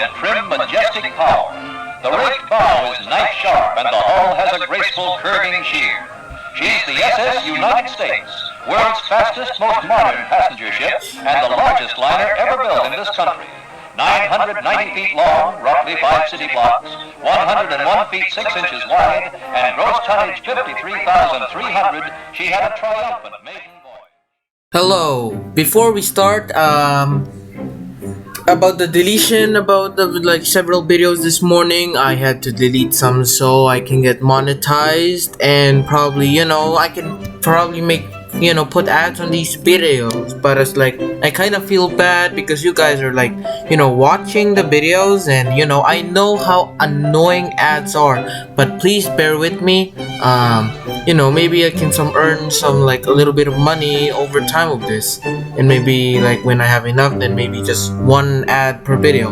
and trim majestic power. The raked bow is knife sharp and the hull has a graceful curving sheer. She's the SS United States, world's fastest, most modern passenger ship and the largest liner ever built in this country. 990 feet long, roughly 5 city blocks, 101 feet 6 inches wide, and gross tonnage 53,300, she had a triumphant maiden voyage. Hello. Before we start, about the deletion about the several videos this morning, I had to delete some so I can get monetized and probably I can probably make put ads on these videos. But it's I kind of feel bad because you guys are watching the videos, and I know how annoying ads are, but please bear with me. Maybe I can earn some a little bit of money over time of this, and maybe when I have enough, then maybe just one ad per video.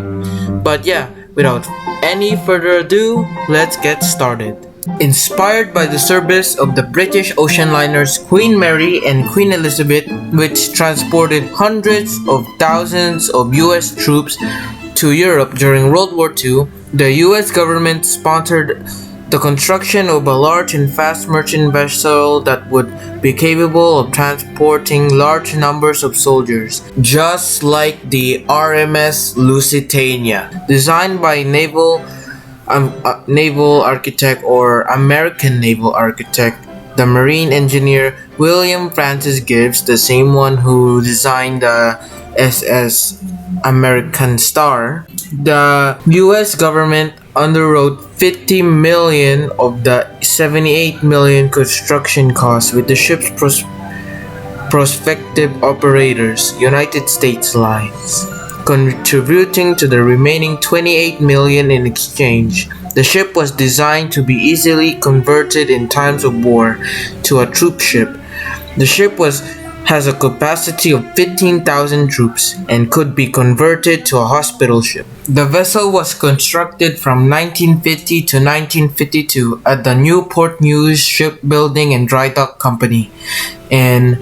But yeah, without any further ado, let's get started. Inspired by the service of the British ocean liners Queen Mary and Queen Elizabeth, which transported hundreds of thousands of US troops to Europe during World War II, the US government sponsored the construction of a large and fast merchant vessel that would be capable of transporting large numbers of soldiers, just like the RMS Lusitania. Designed by naval architect or American naval architect, the marine engineer William Francis Gibbs, the same one who designed the SS American Star. The US government underwrote 50 million of the 78 million construction costs, with the ship's prospective operators, United States Lines, contributing to the remaining 28 million in exchange. The ship was designed to be easily converted in times of war to a troop ship. The ship has a capacity of 15,000 troops and could be converted to a hospital ship. The vessel was constructed from 1950 to 1952 at the Newport News Shipbuilding and Dry Dock Company in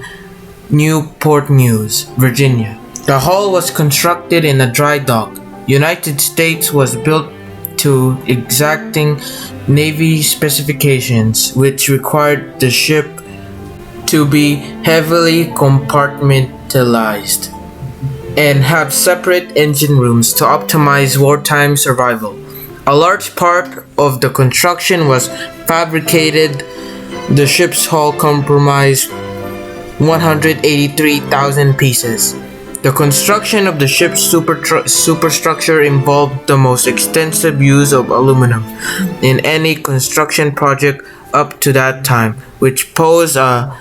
Newport News, Virginia. The hull was constructed in a dry dock. United States was built to exacting Navy specifications, which required the ship to be heavily compartmentalized and have separate engine rooms to optimize wartime survival. A large part of the construction was fabricated. The ship's hull comprised 183,000 pieces. The construction of the ship's superstructure involved the most extensive use of aluminum in any construction project up to that time, which posed a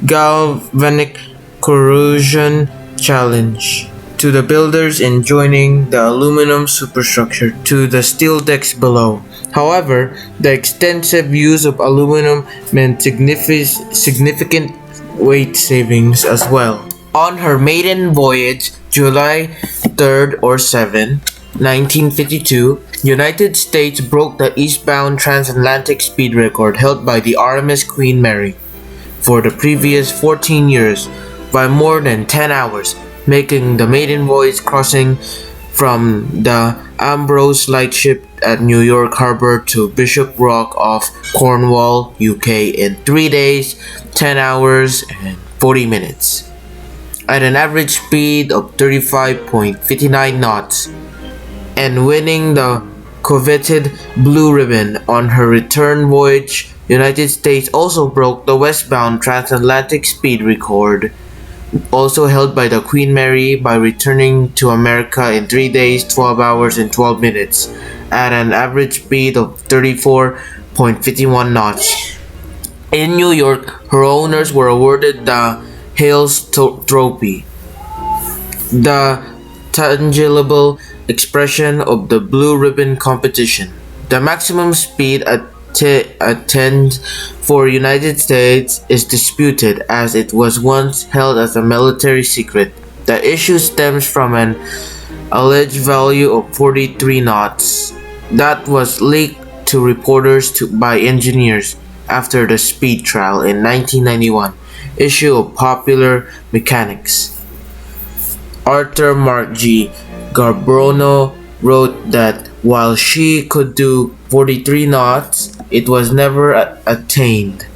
galvanic corrosion challenge to the builders in joining the aluminum superstructure to the steel decks below. However, the extensive use of aluminum meant significant weight savings as well. On her maiden voyage, July 3rd or 7, 1952, United States broke the eastbound transatlantic speed record held by the RMS Queen Mary for the previous 14 years by more than 10 hours, making the maiden voyage crossing from the Ambrose Lightship at New York Harbor to Bishop Rock off Cornwall, UK in 3 days, 10 hours, and 40 minutes. At an average speed of 35.59 knots, and winning the coveted Blue Ribbon on her return voyage. United States also broke the westbound transatlantic speed record, also held by the Queen Mary, by returning to America in 3 days, 12 hours, and 12 minutes at an average speed of 34.51 knots. In New York, her owners were awarded the Hales Trophy, the tangible expression of the Blue Ribbon competition. The maximum speed attained for United States is disputed, as it was once held as a military secret. The issue stems from an alleged value of 43 knots that was leaked to reporters by engineers after the speed trial in 1991 issue of Popular Mechanics. Arthur Mark G. Garbrono wrote that while she could do 43 knots, it was never attained.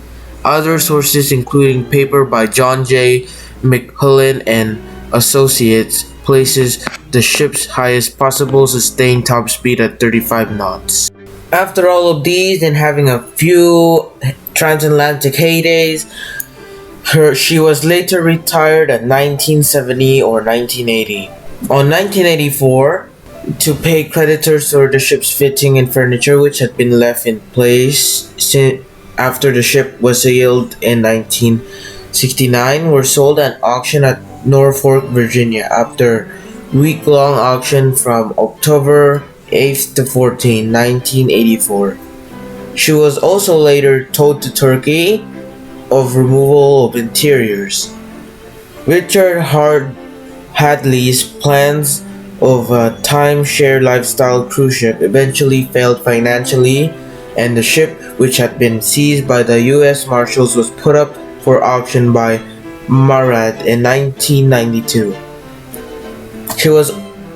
Other sources, including paper by John J. McMullen and Associates, places the ship's highest possible sustained top speed at 35 knots. After all of these and having a few transatlantic heydays, she was later retired at 1970 or 1980. On 1984, to pay creditors for the ship's fitting and furniture, which had been left in place after the ship was sailed in 1969, were sold at auction at Norfolk, Virginia. After week-long auction from October 8th to 14th, 1984. She was also later towed to Turkey of removal of interiors. Richard Hadley's plans of a timeshare lifestyle cruise ship eventually failed financially, and the ship, which had been seized by the U.S. Marshals, was put up for auction by Marad in 1992. She was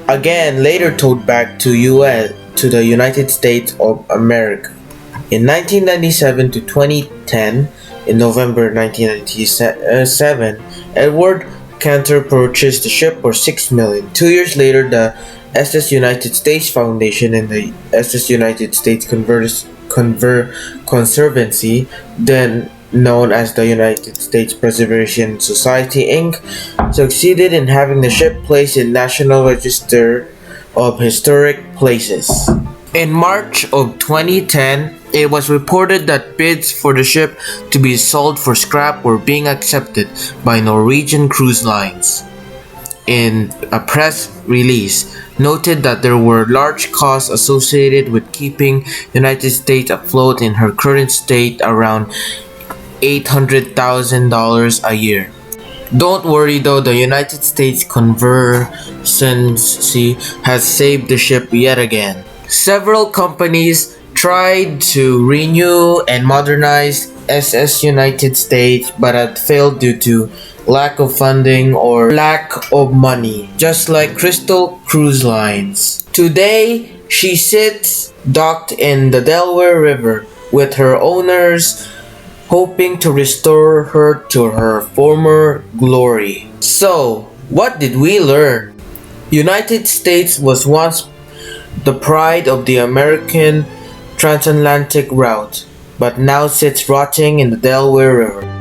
again later towed back to the United States of America. In 1997 to 2010, in November 1997, Edward Cantor purchased the ship for $6 million. 2 years later, the SS United States Foundation and the SS United States Conservancy, then known as the United States Preservation Society, Inc., succeeded in having the ship placed in National Register of Historic Places. In March of 2010, it was reported that bids for the ship to be sold for scrap were being accepted by Norwegian Cruise Lines. In a press release, noted that there were large costs associated with keeping the United States afloat in her current state, around $800,000 a year. Don't worry though, the United States Conservancy has saved the ship yet again. Several companies tried to renew and modernize SS United States but had failed due to lack of funding or lack of money, just like Crystal Cruise Lines. Today, she sits docked in the Delaware River with her owners, hoping to restore her to her former glory. So, what did we learn? United States was once the pride of the American transatlantic route, but now sits rotting in the Delaware River.